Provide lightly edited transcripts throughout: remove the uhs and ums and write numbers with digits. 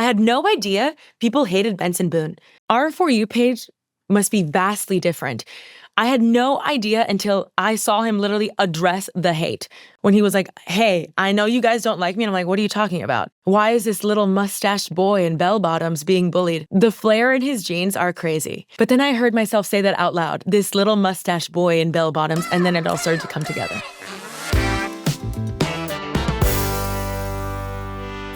I had no idea people hated Benson Boone. Our For You page must be vastly different. I had no idea until I saw him literally address the hate when he was like, hey, I know you guys don't like me. And I'm like, what are you talking about? Why is this little mustached boy in bell bottoms being bullied? The flare in his jeans are crazy. But then I heard myself say that out loud, this little mustached boy in bell bottoms, and then it all started to come together.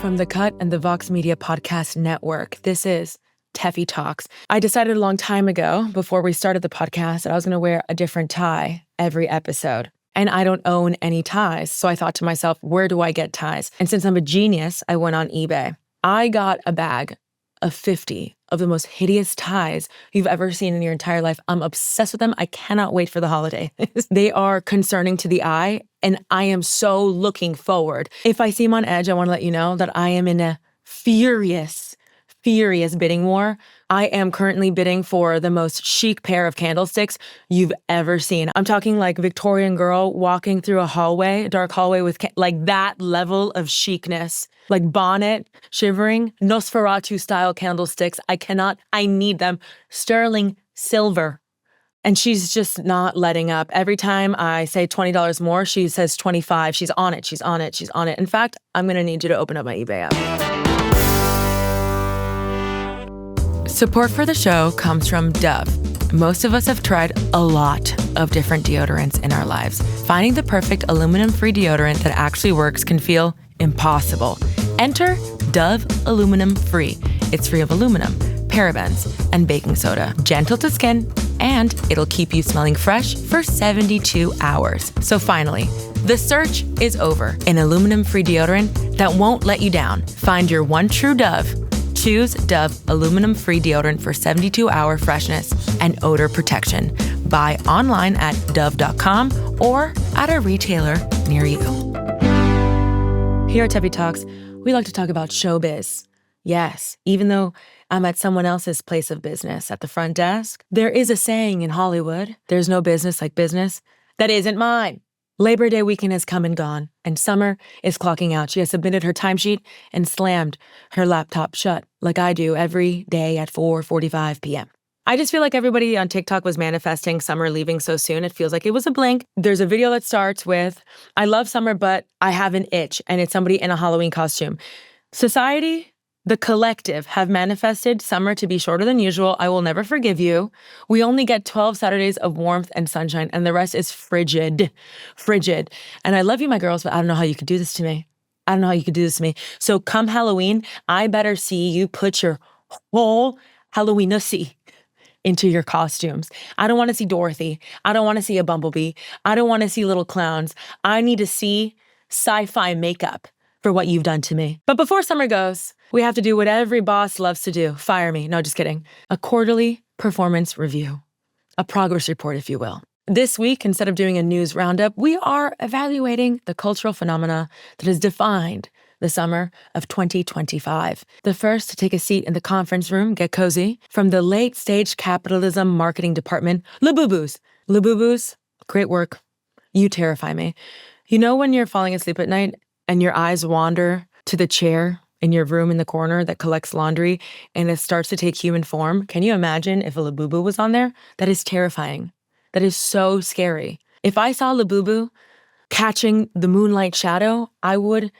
From the Cut and the Vox Media Podcast Network, this is Tefi Talks. I decided a long time ago, before we started the podcast, that I was going to wear a different tie every episode. And I don't own any ties. So I thought to myself, where do I get ties? And since I'm a genius, I went on eBay. I got a bag of 50 of the most hideous ties you've ever seen in your entire life. I'm obsessed with them. I cannot wait for the holiday. They are concerning to the eye, and I am so looking forward. If I seem on edge, I want to let you know that I am in a furious bidding war. I am currently bidding for the most chic pair of candlesticks you've ever seen. I'm talking like Victorian girl walking through a dark hallway with like that level of chicness, like bonnet, shivering, Nosferatu style candlesticks. I need them. Sterling silver. And she's just not letting up. Every time I say $20 more, she says 25. She's on it. In fact, I'm going to need you to open up my eBay app. Support for the show comes from Dove. Most of us have tried a lot of different deodorants in our lives. Finding the perfect aluminum-free deodorant that actually works can feel impossible. Enter Dove Aluminum Free. It's free of aluminum, parabens, and baking soda. Gentle to skin, and it'll keep you smelling fresh for 72 hours. So finally, the search is over. An aluminum-free deodorant that won't let you down. Find your one true Dove. Choose Dove aluminum-free deodorant for 72-hour freshness and odor protection. Buy online at dove.com or at a retailer near you. Here at Tefi Talks, we like to talk about showbiz. Yes, even though I'm at someone else's place of business at the front desk, there is a saying in Hollywood, there's no business like business that isn't mine. Labor Day weekend has come and gone, and Summer is clocking out. She has submitted her timesheet and slammed her laptop shut, like I do every day at 4:45 p.m. I just feel like everybody on TikTok was manifesting Summer leaving so soon. It feels like it was a blink. There's a video that starts with, I love Summer, but I have an itch, and it's somebody in a Halloween costume. Society, the collective, have manifested Summer to be shorter than usual. I will never forgive you. We only get 12 Saturdays of warmth and sunshine, and the rest is frigid. And I love you, my girls, but I don't know how you could do this to me. So come Halloween, I better see you put your whole Halloweenussy into your costumes. I don't want to see Dorothy. I don't want to see a bumblebee. I don't want to see little clowns. I need to see sci-fi makeup for what you've done to me. But before summer goes, we have to do what every boss loves to do. Fire me. No, just kidding. A quarterly performance review. A progress report, if you will. This week, instead of doing a news roundup, we are evaluating the cultural phenomena that has defined the summer of 2025. The first to take a seat in the conference room, get cozy, from the late-stage capitalism marketing department, Labubus. Labubus, great work. You terrify me. You know when you're falling asleep at night and your eyes wander to the chair in your room in the corner that collects laundry and it starts to take human form? Can you imagine if a Labubu was on there? That is terrifying. That is so scary. If I saw Labubu catching the moonlight shadow, I would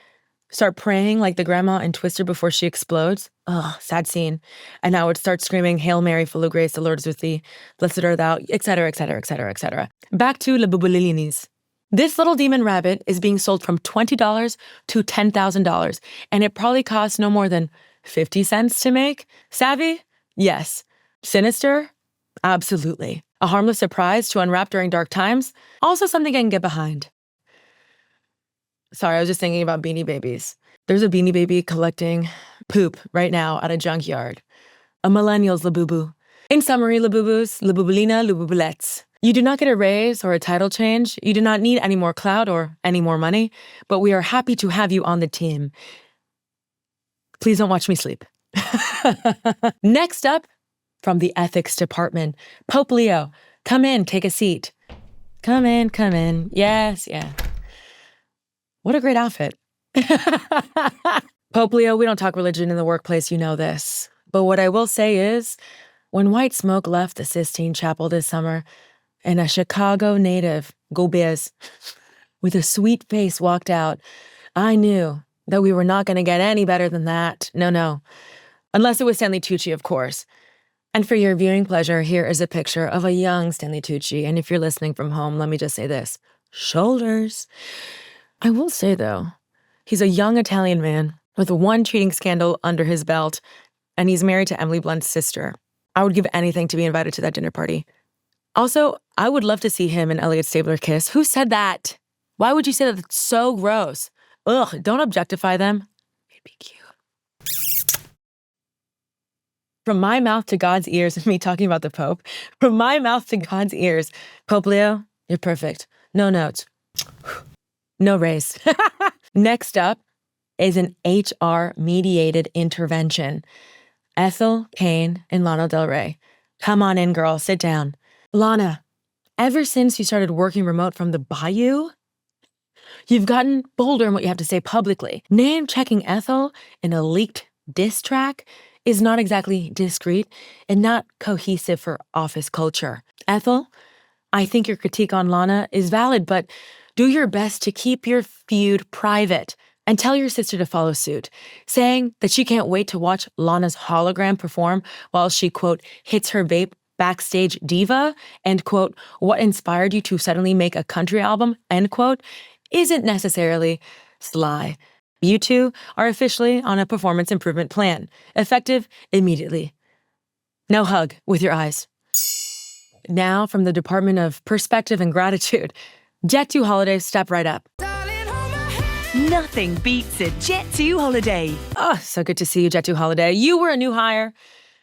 start praying like the grandma in Twister before she explodes. Ugh, sad scene. And I would start screaming, Hail Mary, full of grace, the Lord is with thee. Blessed art thou, etc., etc., etc., etc. Back to Labubulilinis. This little demon rabbit is being sold from $20 to $10,000, and it probably costs no more than 50 cents to make. Savvy? Yes. Sinister? Absolutely. A harmless surprise to unwrap during dark times? Also something I can get behind. Sorry, I was just thinking about Beanie Babies. There's a Beanie Baby collecting poop right now at a junkyard. A millennial's Labubu. In summary, Labubus, Labubulina, Labubulettes. You do not get a raise or a title change. You do not need any more clout or any more money, but we are happy to have you on the team. Please don't watch me sleep. Next up, from the ethics department, Pope Leo, come in, take a seat. Come in. Yes, yeah. What a great outfit. Pope Leo, we don't talk religion in the workplace, you know this. But what I will say is, when White Smoke left the Sistine Chapel this summer, and a Chicago native, go Biz, with a sweet face walked out, I knew that we were not going to get any better than that. No. Unless it was Stanley Tucci, of course. And for your viewing pleasure, here is a picture of a young Stanley Tucci. And if you're listening from home, let me just say this. Shoulders. I will say, though, he's a young Italian man with one cheating scandal under his belt, and he's married to Emily Blunt's sister. I would give anything to be invited to that dinner party. Also, I would love to see him and Elliot Stabler kiss. Who said that? Why would you say that? That's so gross. Ugh, don't objectify them. It'd be cute. From my mouth to God's ears, me talking about the Pope, from my mouth to God's ears, Pope Leo, you're perfect. No notes. No raise. Next up is an HR-mediated intervention. Ethel, Cain, and Lana Del Rey. Come on in, girl. Sit down. Lana, ever since you started working remote from the bayou, you've gotten bolder in what you have to say publicly. Name-checking Ethel in a leaked diss track is not exactly discreet and not cohesive for office culture. Ethel, I think your critique on Lana is valid, but do your best to keep your feud private and tell your sister to follow suit, saying that she can't wait to watch Lana's hologram perform while she, quote, hits her vape backstage diva, and, quote, what inspired you to suddenly make a country album, end quote, isn't necessarily sly. You two are officially on a performance improvement plan, effective immediately. No hug with your eyes. Now, from the Department of Perspective and Gratitude, Jet2 holidays step right up. Nothing beats a Jet2 holiday. Oh, so good to see you, Jet2 holiday. You were a new hire.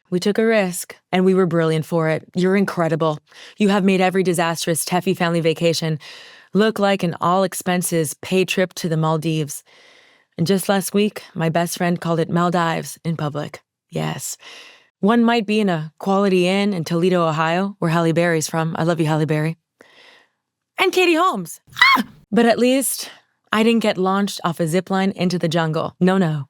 We took a risk, and we were brilliant for it. You're incredible. You have made every disastrous Tefi family vacation look like an all-expenses paid trip to the Maldives. And just last week, my best friend called it Maldives in public. Yes. One might be in a Quality Inn in Toledo, Ohio, where Halle Berry's from. I love you, Halle Berry. And Katie Holmes. Ah! But at least I didn't get launched off a zipline into the jungle. No.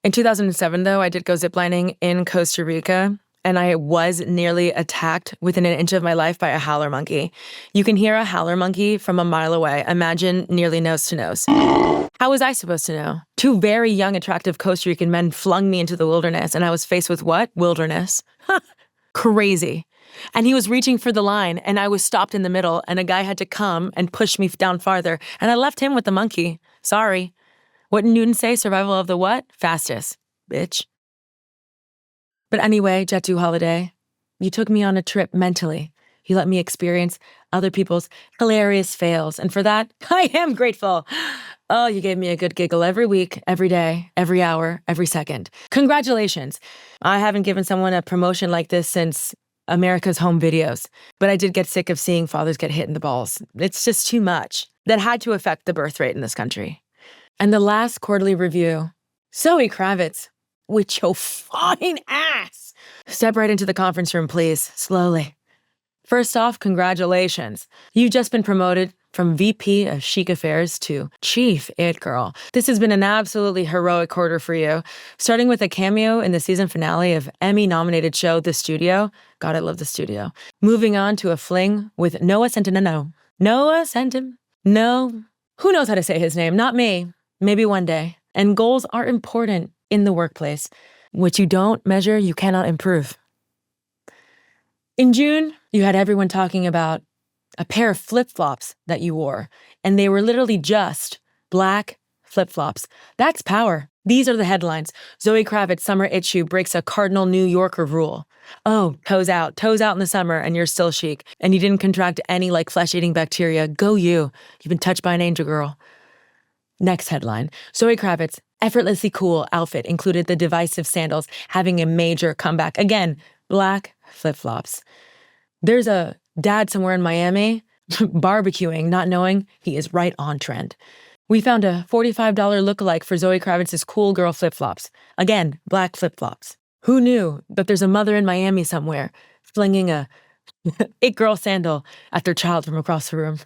In 2007, though, I did go ziplining in Costa Rica, and I was nearly attacked within an inch of my life by a howler monkey. You can hear a howler monkey from a mile away. Imagine nearly nose to nose. How was I supposed to know? Two very young, attractive Costa Rican men flung me into the wilderness, and I was faced with what? Wilderness. Crazy. And he was reaching for the line, and I was stopped in the middle, and a guy had to come and push me down farther, and I left him with the monkey. Sorry. What did Newton say? Survival of the what? Fastest. Bitch. But anyway, Jet2 holiday, you took me on a trip mentally. You let me experience other people's hilarious fails, and for that, I am grateful. Oh, you gave me a good giggle every week, every day, every hour, every second. Congratulations. I haven't given someone a promotion like this since America's Home Videos, but I did get sick of seeing fathers get hit in the balls. It's just too much. That had to affect the birth rate in this country. And the last quarterly review, Zoe Kravitz, with your fine ass. Step right into the conference room, please, slowly. First off, congratulations. You've just been promoted from VP of Chic Affairs to Chief It Girl. This has been an absolutely heroic quarter for you, starting with a cameo in the season finale of Emmy-nominated show The Studio. God, I love The Studio. Moving on to a fling with Noah Centineo. Noah Centineo. No. Who knows how to say his name? Not me. Maybe one day. And goals are important in the workplace. What you don't measure, you cannot improve. In June, you had everyone talking about a pair of flip-flops that you wore, and they were literally just black flip-flops. That's power. These are the headlines. Zoe Kravitz summer issue breaks a cardinal New Yorker rule. Oh, toes out in the summer, and you're still chic, and you didn't contract any flesh-eating bacteria. Go you. You've been touched by an angel girl. Next headline. Zoe Kravitz, effortlessly cool outfit included the divisive sandals, having a major comeback. Again, black flip-flops. There's a dad somewhere in Miami barbecuing, not knowing he is right on trend. We found a $45 lookalike for Zoe Kravitz's cool girl flip-flops. Again, black flip-flops. Who knew that there's a mother in Miami somewhere flinging a it girl sandal at their child from across the room?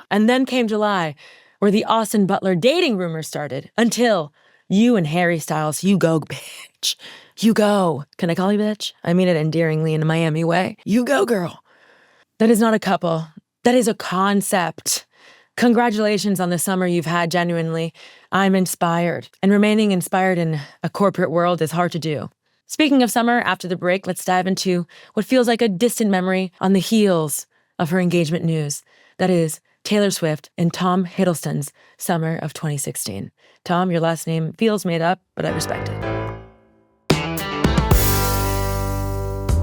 And then came July, where the Austin Butler dating rumors started, until You and Harry Styles, you go, bitch. You go. Can I call you bitch? I mean it endearingly in a Miami way. You go, girl. That is not a couple. That is a concept. Congratulations on the summer you've had, genuinely. I'm inspired. And remaining inspired in a corporate world is hard to do. Speaking of summer, after the break, let's dive into what feels like a distant memory on the heels of her engagement news. That is Taylor Swift and Tom Hiddleston's summer of 2016. Tom, your last name feels made up, but I respect it.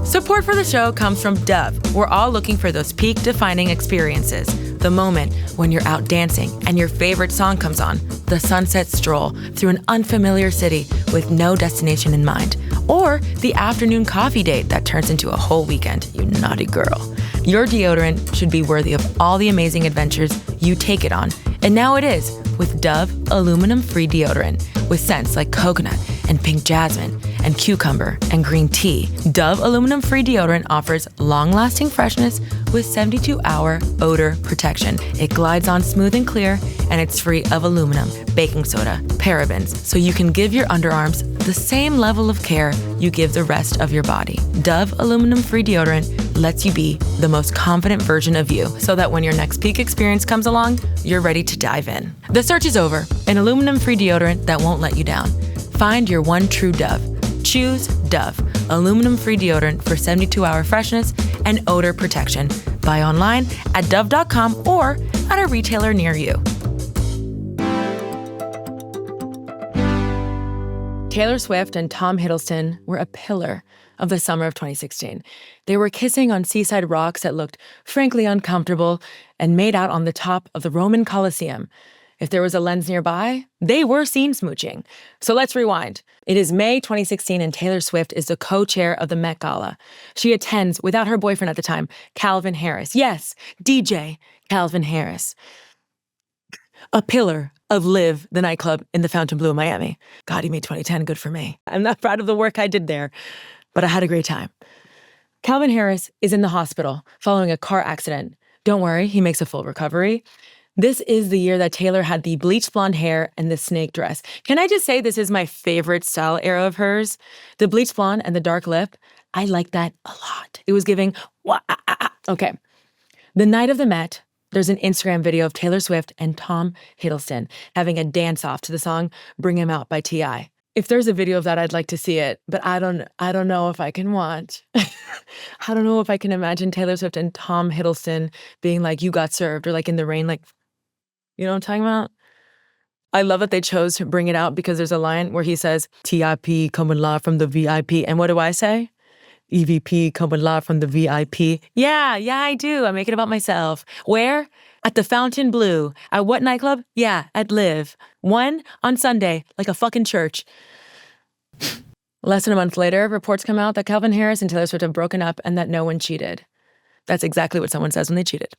Support for the show comes from Dove. We're all looking for those peak-defining experiences. The moment when you're out dancing and your favorite song comes on. The sunset stroll through an unfamiliar city with no destination in mind. Or the afternoon coffee date that turns into a whole weekend, you naughty girl. Your deodorant should be worthy of all the amazing adventures you take it on. And now it is with Dove aluminum-free deodorant with scents like coconut and pink jasmine and cucumber and green tea. Dove aluminum-free deodorant offers long-lasting freshness with 72-hour odor protection. It glides on smooth and clear, and it's free of aluminum, baking soda, parabens, so you can give your underarms the same level of care you give the rest of your body. Dove aluminum-free deodorant lets you be the most confident version of you, so that when your next peak experience comes along, you're ready to dive in. The search is over. An aluminum-free deodorant that won't let you down. Find your one true Dove. Choose Dove, aluminum-free deodorant for 72-hour freshness and odor protection. Buy online at dove.com or at a retailer near you. Taylor Swift and Tom Hiddleston were a pillar of the summer of 2016. They were kissing on seaside rocks that looked frankly uncomfortable and made out on the top of the Roman Colosseum. If there was a lens nearby, they were seen smooching. So let's rewind. It is May 2016 and Taylor Swift is the co-chair of the Met Gala. She attends without her boyfriend at the time, Calvin Harris. Yes, DJ Calvin Harris. A pillar of Live, the nightclub in the Fontainebleau, Miami. God, he made 2010 good for me. I'm not proud of the work I did there, but I had a great time. Calvin Harris is in the hospital following a car accident. Don't worry, he makes a full recovery. This is the year that Taylor had the bleached blonde hair and the snake dress. Can I just say this is my favorite style era of hers? The bleached blonde and the dark lip. I like that a lot. It was giving, okay. The night of the Met, there's an Instagram video of Taylor Swift and Tom Hiddleston having a dance-off to the song Bring 'Em Out by T.I. If there's a video of that, I'd like to see it, but I don't know if I can watch. I don't know if I can imagine Taylor Swift and Tom Hiddleston being like, you got served, or like in the rain, like, you know what I'm talking about? I love that they chose to Bring It Out because there's a line where he says, TIP coming live from the VIP. And what do I say? EVP coming live from the VIP. Yeah, I do. I make it about myself. Where? At the Fontainebleau. At what nightclub? Yeah, at Live. 1 on Sunday, like a fucking church. Less than a month later, reports come out that Calvin Harris and Taylor Swift have broken up and that no one cheated. That's exactly what someone says when they cheated.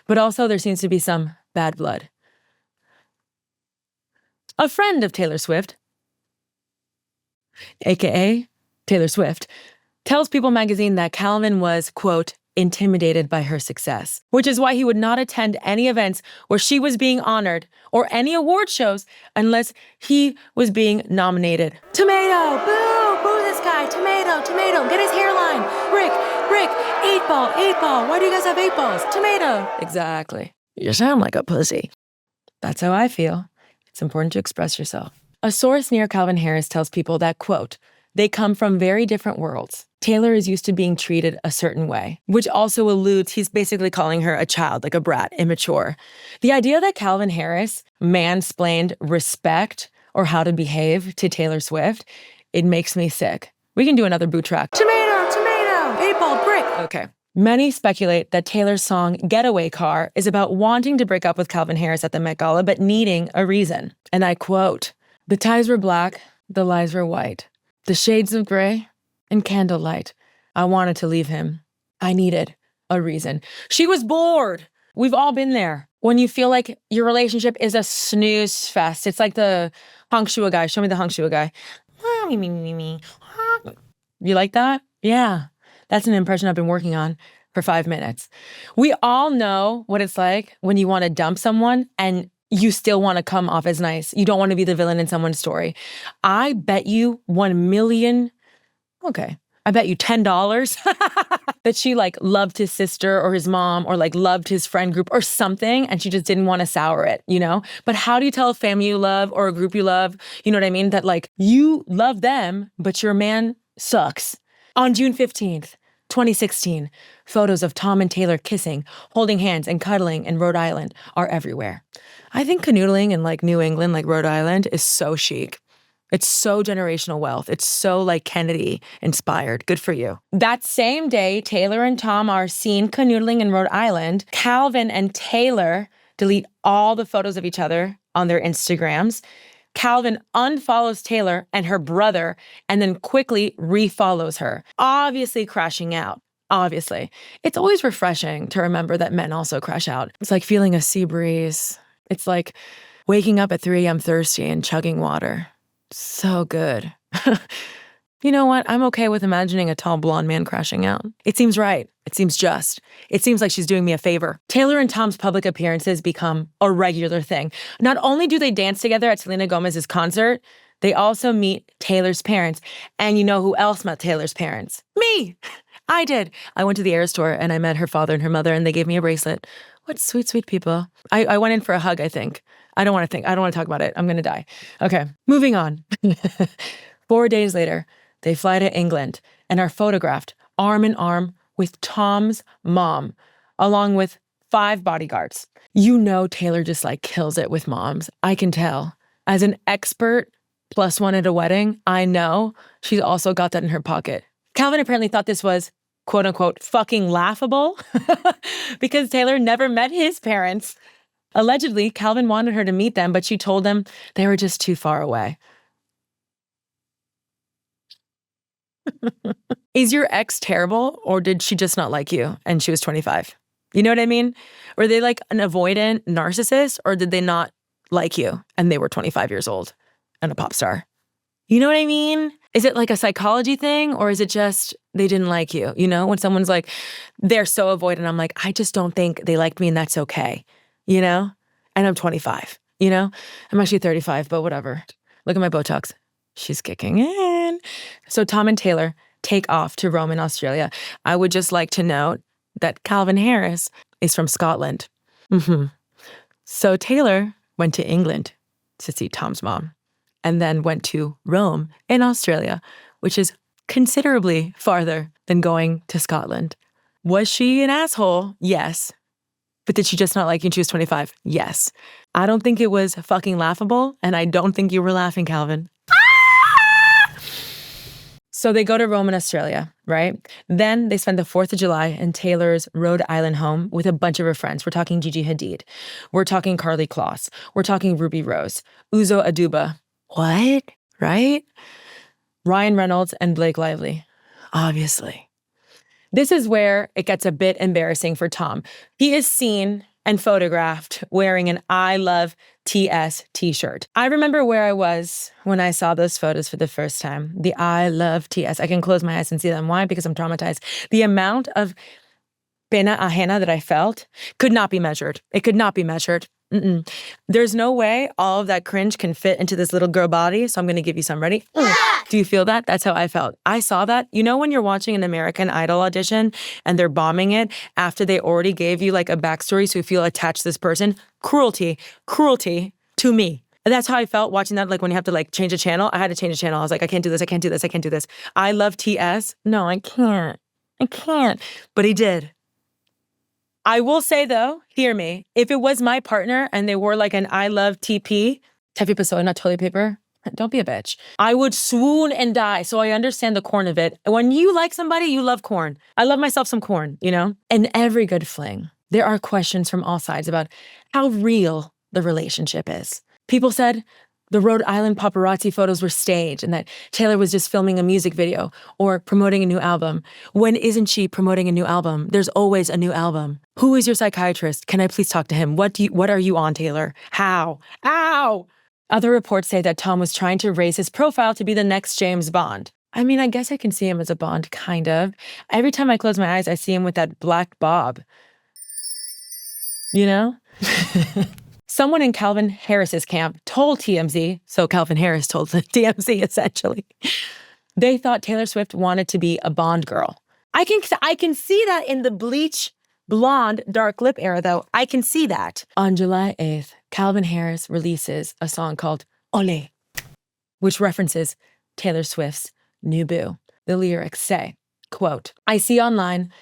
But also there seems to be some bad blood. A friend of Taylor Swift, aka Taylor Swift, tells People magazine that Calvin was, quote, intimidated by her success, which is why he would not attend any events where she was being honored or any award shows unless he was being nominated. Tomato, boo this guy, tomato, get his hairline, brick, 8-ball, why do you guys have 8 balls? Tomato. Exactly. You sound like a pussy. That's how I feel. It's important to express yourself. A source near Calvin Harris tells People that, quote, they come from very different worlds. Taylor is used to being treated a certain way, which also alludes, he's basically calling her a child, like a brat, immature. The idea that Calvin Harris mansplained respect or how to behave to Taylor Swift, it makes me sick. We can do another boot track. Tomato, 8-ball, brick. Okay. Many speculate that Taylor's song Getaway Car is about wanting to break up with Calvin Harris at the Met Gala, but needing a reason. And I quote, the ties were black, the lies were white. The shades of gray and candlelight. I wanted to leave him. I needed a reason. She was bored. We've all been there. When you feel like your relationship is a snooze fest. It's like the honk shua guy. Show me the honk shua guy. You like that? Yeah. That's an impression I've been working on for 5 minutes. We all know what it's like when you want to dump someone and you still want to come off as nice. You don't want to be the villain in someone's story. I bet you 1 million, okay, I bet you $10 that she like loved his sister or his mom or like loved his friend group or something, and she just didn't want to sour it, you know? But how do you tell a family you love or a group you love, you know what I mean, that like you love them, but your man sucks? On June 15th, 2016, photos of Tom and Taylor kissing, holding hands, and cuddling in Rhode Island are everywhere. I think canoodling in like New England, like Rhode Island, is so chic. It's so generational wealth. It's so like Kennedy inspired. Good for you. That same day, Taylor and Tom are seen canoodling in Rhode Island. Calvin and Taylor delete all the photos of each other on their Instagrams. Calvin unfollows Taylor and her brother and then quickly refollows her, obviously crashing out. Obviously. It's always refreshing to remember that men also crash out. It's like feeling a sea breeze. It's like waking up at 3 a.m. thirsty and chugging water. So good. You know what? I'm okay with imagining a tall blonde man crashing out. It seems right. It seems just. It seems like she's doing me a favor. Taylor and Tom's public appearances become a regular thing. Not only do they dance together at Selena Gomez's concert, they also meet Taylor's parents. And you know who else met Taylor's parents? Me! I did. I went to the Air store and I met her father and her mother and they gave me a bracelet. What sweet, sweet people. I went in for a hug, I think. I don't want to talk about it. I'm going to die. Okay, moving on. 4 days later, they fly to England and are photographed arm in arm with Tom's mom, along with 5 bodyguards. You know Taylor just like kills it with moms. I can tell. As an expert +1 at a wedding, I know she's also got that in her pocket. Calvin apparently thought this was, quote unquote, fucking laughable because Taylor never met his parents. Allegedly, Calvin wanted her to meet them, but she told him they were just too far away. Is your ex terrible, or did she just not like you and she was 25? You know what I mean? Were they like an avoidant narcissist, or did they not like you and they were 25 years old and a pop star? You know what I mean? Is it like a psychology thing, or is it just they didn't like you? You know, when someone's like, they're so avoidant, I'm like, I just don't think they liked me and that's okay. You know? And I'm 25, you know? I'm actually 35, but whatever. Look at my Botox. She's kicking in. So Tom and Taylor take off to Rome in Australia. I would just like to note that Calvin Harris is from Scotland. So Taylor went to England to see Tom's mom and then went to Rome in Australia, which is considerably farther than going to Scotland. Was she an asshole? Yes. But did she just not like you when she was 25? Yes. I don't think it was fucking laughable, and I don't think you were laughing, Calvin. So they go to Rome in Australia, right? Then they spend the 4th of July in Taylor's Rhode Island home with a bunch of her friends. We're talking Gigi Hadid. We're talking Carly Kloss. We're talking Ruby Rose. Uzo Aduba. What? Right? Ryan Reynolds and Blake Lively. Obviously. This is where it gets a bit embarrassing for Tom. He is seen and photographed wearing an I Love TS t-shirt. I remember where I was when I saw those photos for the first time. The I Love TS. I can close my eyes and see them. Why? Because I'm traumatized. The amount of pena ajena that I felt could not be measured. It could not be measured. There's no way all of that cringe can fit into this little girl body, so I'm going to give you some. Ready? Do you feel that? That's how I felt. I saw that. You know when you're watching an American Idol audition and they're bombing it after they already gave you like a backstory so you feel attached to this person? Cruelty to me. And that's how I felt watching that. Like when you have to like change a channel, I had to change a channel. I was like, I can't do this. I can't do this. I can't do this. I Love TS. No, I can't. But he did. I will say though, hear me, if it was my partner and they wore like an I Love TP, Tefi Talks, not toilet paper, don't be a bitch. I would swoon and die. So I understand the corn of it. When you like somebody, you love corn. I love myself some corn, you know? In every good fling, there are questions from all sides about how real the relationship is. People said the Rhode Island paparazzi photos were staged and that Taylor was just filming a music video or promoting a new album. When isn't she promoting a new album? There's always a new album. Who is your psychiatrist? Can I please talk to him? What are you on, Taylor? How? Ow! Other reports say that Tom was trying to raise his profile to be the next James Bond. I mean, I guess I can see him as a Bond, kind of. Every time I close my eyes, I see him with that black bob. You know? Someone in Calvin Harris's camp told TMZ, so Calvin Harris told the TMZ essentially, they thought Taylor Swift wanted to be a Bond girl. I can see that in the bleach blonde dark lip era though. I can see that. On July 8th, Calvin Harris releases a song called Olé, which references Taylor Swift's new boo. The lyrics say, quote, I see online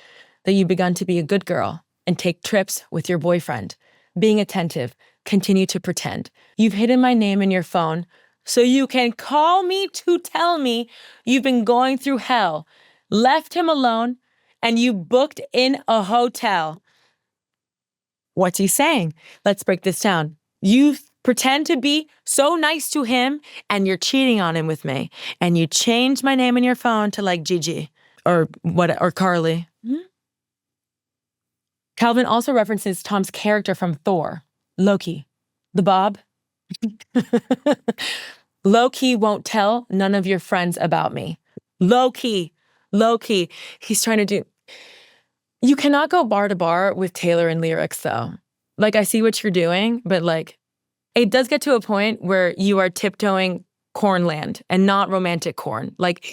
that you've begun to be a good girl and take trips with your boyfriend. Being attentive, continue to pretend. You've hidden my name in your phone so you can call me to tell me you've been going through hell, left him alone, and you booked in a hotel. What's he saying? Let's break this down. You pretend to be so nice to him and you're cheating on him with me. And you changed my name in your phone to like Gigi or Carly. Calvin also references Tom's character from Thor, Loki, the Bob. Loki won't tell none of your friends about me. Loki. He's trying to do... You cannot go bar to bar with Taylor in lyrics though. Like, I see what you're doing, but like, it does get to a point where you are tiptoeing cornland and not romantic corn. Like,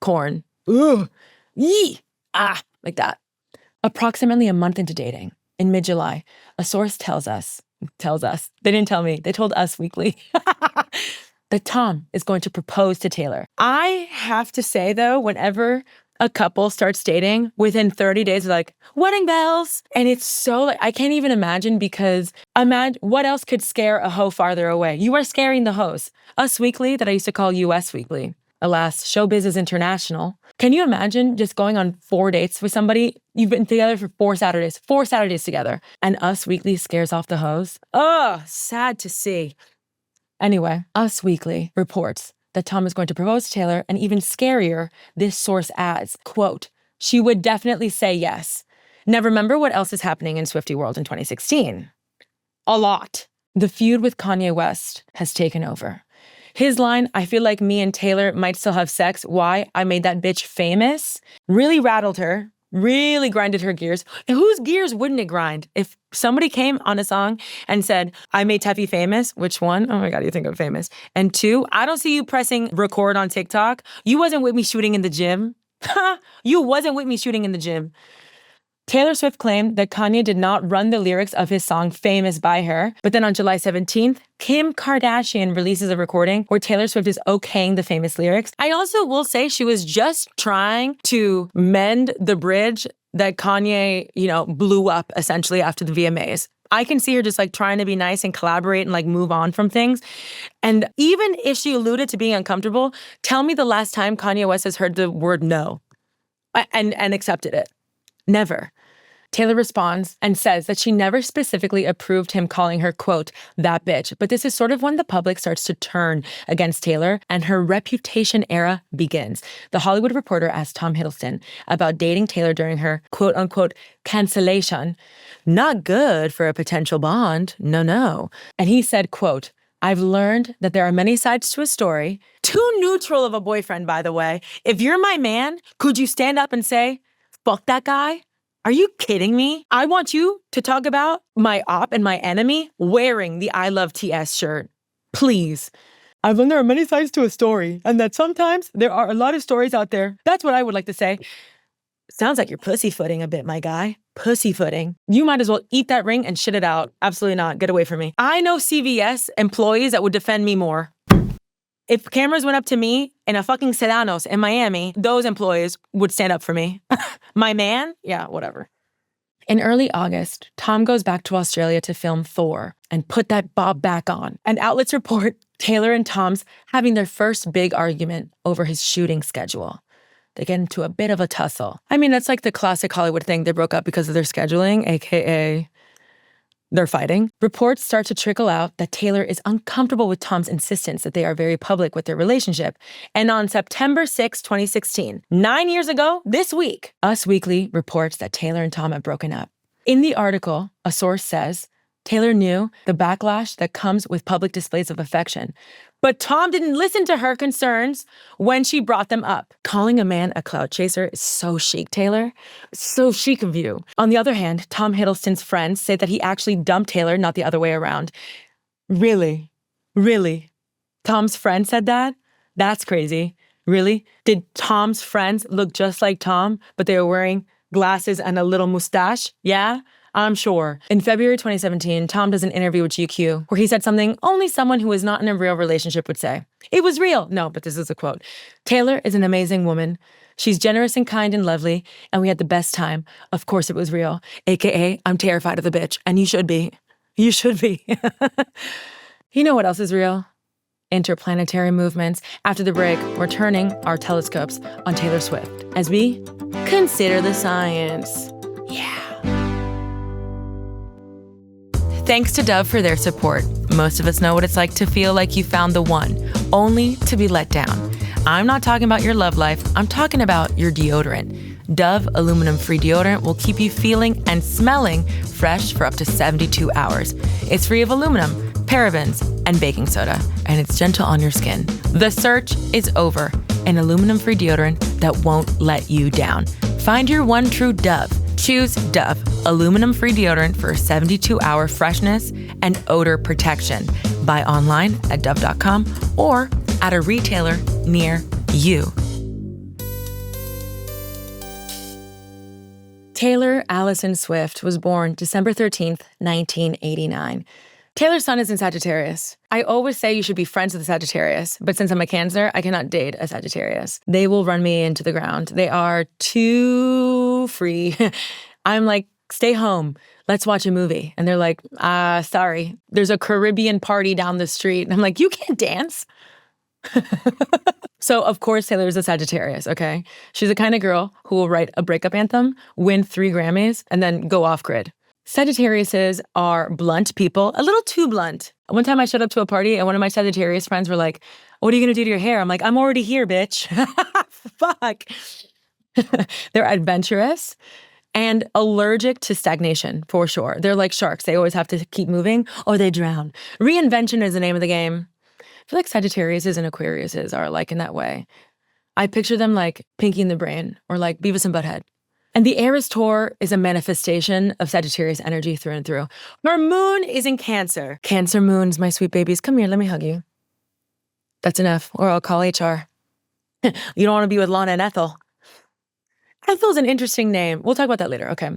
corn. Ooh, yee, like that. Approximately a month into dating, in mid-July, a source tells us, they didn't tell me, they told Us Weekly, that Tom is going to propose to Taylor. I have to say though, whenever a couple starts dating, within 30 days, they're like, wedding bells. And it's so, like, I can't even imagine, because imagine what else could scare a hoe farther away? You are scaring the hoes. Us Weekly, that I used to call US Weekly. Alas, showbiz is international. Can you imagine just going on 4 dates with somebody? You've been together for 4 Saturdays together, and Us Weekly scares off the hoes? Oh, sad to see. Anyway, Us Weekly reports that Tom is going to propose to Taylor, and even scarier, this source adds, quote, she would definitely say yes. Now remember what else is happening in Swiftie world in 2016. A lot. The feud with Kanye West has taken over. His line, I feel like me and Taylor might still have sex. Why? I made that bitch famous. Really rattled her. Really grinded her gears. And whose gears wouldn't it grind? If somebody came on a song and said, I made Tefi famous, which one? Oh my God, you think I'm famous. And 2, I don't see you pressing record on TikTok. You wasn't with me shooting in the gym. You wasn't with me shooting in the gym. Taylor Swift claimed that Kanye did not run the lyrics of his song Famous by her, but then on July 17th, Kim Kardashian releases a recording where Taylor Swift is okaying the famous lyrics. I also will say she was just trying to mend the bridge that Kanye, blew up essentially after the VMAs. I can see her just like trying to be nice and collaborate and like move on from things. And even if she alluded to being uncomfortable, tell me the last time Kanye West has heard the word no and accepted it. Never. Taylor responds and says that she never specifically approved him calling her, quote, that bitch. But this is sort of when the public starts to turn against Taylor and her reputation era begins. The Hollywood Reporter asked Tom Hiddleston about dating Taylor during her, quote unquote, cancellation. Not good for a potential bond. No. And he said, quote, I've learned that there are many sides to a story. Too neutral of a boyfriend, by the way. If you're my man, could you stand up and say, fuck that guy? Are you kidding me? I want you to talk about my op and my enemy wearing the I Love TS shirt. Please. I've learned there are many sides to a story, and that sometimes there are a lot of stories out there. That's what I would like to say. Sounds like you're pussyfooting a bit, my guy. Pussyfooting. You might as well eat that ring and shit it out. Absolutely not. Get away from me. I know CVS employees that would defend me more. If cameras went up to me in a fucking Sedanos in Miami, those employees would stand up for me. My man? Yeah, whatever. In early August, Tom goes back to Australia to film Thor and put that bob back on. And outlets report Taylor and Tom's having their first big argument over his shooting schedule. They get into a bit of a tussle. I mean, that's like the classic Hollywood thing. They broke up because of their scheduling, aka they're fighting. Reports start to trickle out that Taylor is uncomfortable with Tom's insistence that they are very public with their relationship. And on September 6, 2016, 9 years ago, this week, Us Weekly reports that Taylor and Tom have broken up. In the article, a source says, Taylor knew the backlash that comes with public displays of affection. But Tom didn't listen to her concerns when she brought them up. Calling a man a clout chaser is so chic, Taylor. So chic of you. On the other hand, Tom Hiddleston's friends say that he actually dumped Taylor, not the other way around. Really? Really? Tom's friend said that? That's crazy. Really? Did Tom's friends look just like Tom, but they were wearing glasses and a little mustache? Yeah? I'm sure. In February 2017, Tom does an interview with GQ where he said something only someone who is not in a real relationship would say. It was real. No, but this is a quote. Taylor is an amazing woman. She's generous and kind and lovely, and we had the best time. Of course it was real. AKA, I'm terrified of the bitch, and you should be. You should be. You know what else is real? Interplanetary movements. After the break, we're turning our telescopes on Taylor Swift as we consider the science. Yeah. Thanks to Dove for their support. Most of us know what it's like to feel like you found the one, only to be let down. I'm not talking about your love life, I'm talking about your deodorant. Dove aluminum-free deodorant will keep you feeling and smelling fresh for up to 72 hours. It's free of aluminum, parabens, and baking soda, and it's gentle on your skin. The search is over. An aluminum-free deodorant that won't let you down. Find your one true Dove. Choose Dove, aluminum-free deodorant for 72-hour freshness and odor protection. Buy online at dove.com or at a retailer near you. Taylor Allison Swift was born December 13th, 1989. Taylor's sun is in Sagittarius. I always say you should be friends with a Sagittarius, but since I'm a Cancer, I cannot date a Sagittarius. They will run me into the ground. They are too free. I'm like, stay home. Let's watch a movie. And they're like, sorry. There's a Caribbean party down the street. And I'm like, you can't dance. So, of course, Taylor is a Sagittarius, okay? She's the kind of girl who will write a breakup anthem, win 3 Grammys, and then go off-grid. Sagittariuses are blunt people, a little too blunt. One time I showed up to a party and one of my Sagittarius friends were like, what are you going to do to your hair? I'm like, I'm already here, bitch. Fuck. They're adventurous and allergic to stagnation, for sure. They're like sharks. They always have to keep moving or they drown. Reinvention is the name of the game. I feel like Sagittariuses and Aquariuses are like in that way. I picture them like Pinky and the Brain or like Beavis and Butthead. And the Eras Tour is a manifestation of Sagittarius energy through and through. Her moon is in Cancer. Cancer moons, my sweet babies. Come here, let me hug you. That's enough, or I'll call HR. You don't want to be with Lana and Ethel. Ethel's an interesting name. We'll talk about that later, okay.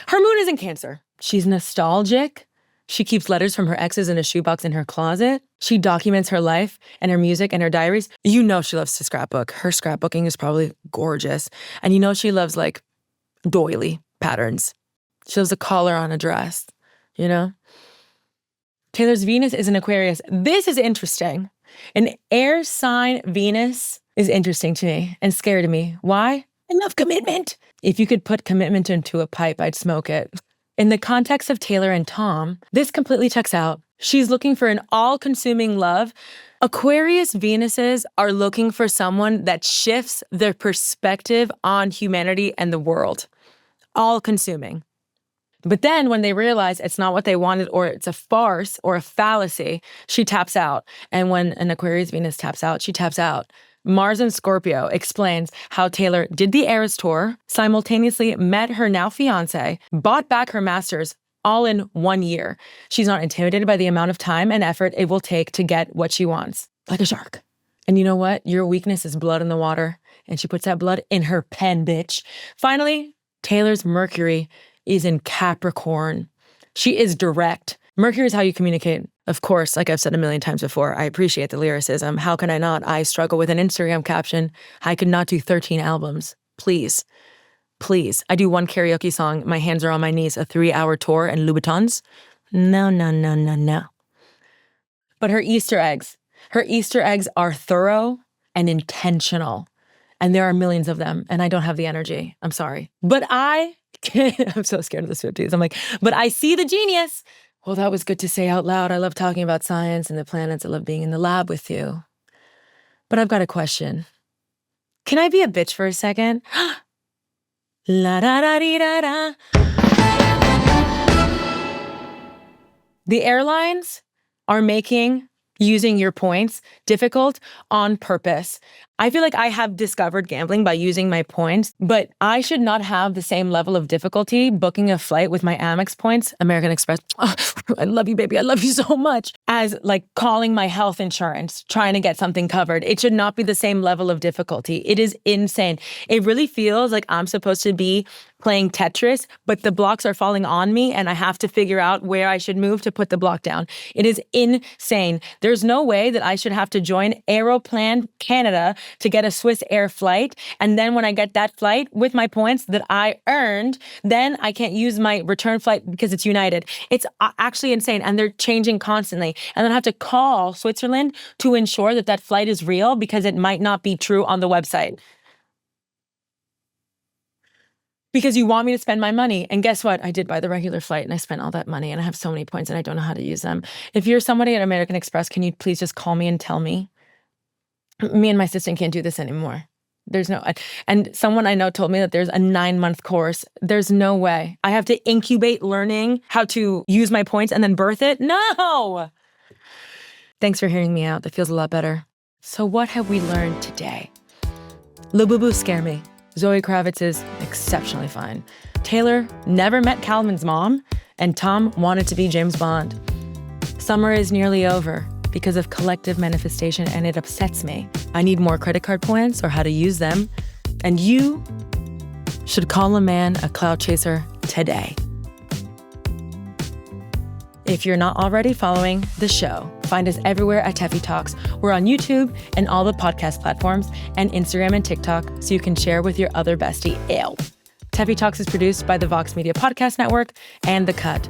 Her moon is in Cancer. She's nostalgic. She keeps letters from her exes in a shoebox in her closet. She documents her life and her music and her diaries. You know she loves to scrapbook. Her scrapbooking is probably gorgeous. And you know she loves like doily patterns. She loves a collar on a dress, you know? Taylor's Venus is in Aquarius. This is interesting. An air sign Venus is interesting to me and scary to me. Why? I love commitment. If you could put commitment into a pipe, I'd smoke it. In the context of Taylor and Tom, this completely checks out. She's looking for an all-consuming love. Aquarius Venuses are looking for someone that shifts their perspective on humanity and the world. All-consuming. But then when they realize it's not what they wanted or it's a farce or a fallacy, she taps out. And when an Aquarius Venus taps out, she taps out. Mars in Scorpio explains how Taylor did the Eras Tour, simultaneously met her now fiance, bought back her master's all in 1 year. She's not intimidated by the amount of time and effort it will take to get what she wants, like a shark. And you know what? Your weakness is blood in the water. And she puts that blood in her pen, bitch. Finally, Taylor's Mercury is in Capricorn. She is direct. Mercury is how you communicate. Of course, like I've said a million times before, I appreciate the lyricism. How can I not? I struggle with an Instagram caption. I could not do 13 albums. Please. Please. I do one karaoke song. My hands are on my knees. A 3-hour tour and Louboutins. No, no, no, no, no. But her Easter eggs are thorough and intentional. And there are millions of them. And I don't have the energy. I'm sorry. But I'm so scared of the Swifties. I'm like, but I see the genius. Well, that was good to say out loud. I love talking about science and the planets. I love being in the lab with you. But I've got a question. Can I be a bitch for a second? La da da dee da da. The airlines are making using your points difficult on purpose. I feel like I have discovered gambling by using my points, but I should not have the same level of difficulty booking a flight with my Amex points, American Express. Oh, I love you, baby. I love you so much. As like calling my health insurance, trying to get something covered. It should not be the same level of difficulty. It is insane. It really feels like I'm supposed to be playing Tetris, but the blocks are falling on me and I have to figure out where I should move to put the block down. It is insane. There's no way that I should have to join Aeroplan Canada to get a Swiss Air flight. And then when I get that flight with my points that I earned, then I can't use my return flight because it's United. It's actually insane. And they're changing constantly. And then I have to call Switzerland to ensure that that flight is real because it might not be true on the website. Because you want me to spend my money. And guess what? I did buy the regular flight and I spent all that money and I have so many points and I don't know how to use them. If you're somebody at American Express, can you please just call me and tell me? Me and my assistant can't do this anymore. There's no, and someone I know told me that there's a 9-month course. There's no way. I have to incubate learning how to use my points and then birth it? No! Thanks for hearing me out. That feels a lot better. So what have we learned today? Labubus scare me. Zoe Kravitz is exceptionally fine. Taylor never met Calvin's mom, and Tom wanted to be James Bond. Summer is nearly over because of collective manifestation, and it upsets me. I need more credit card points or how to use them, and you should call a man a clout chaser today. If you're not already following the show, find us everywhere at Tefi Talks. We're on YouTube and all the podcast platforms and Instagram and TikTok so you can share with your other bestie. Ew. Tefi Talks is produced by the Vox Media Podcast Network and The Cut.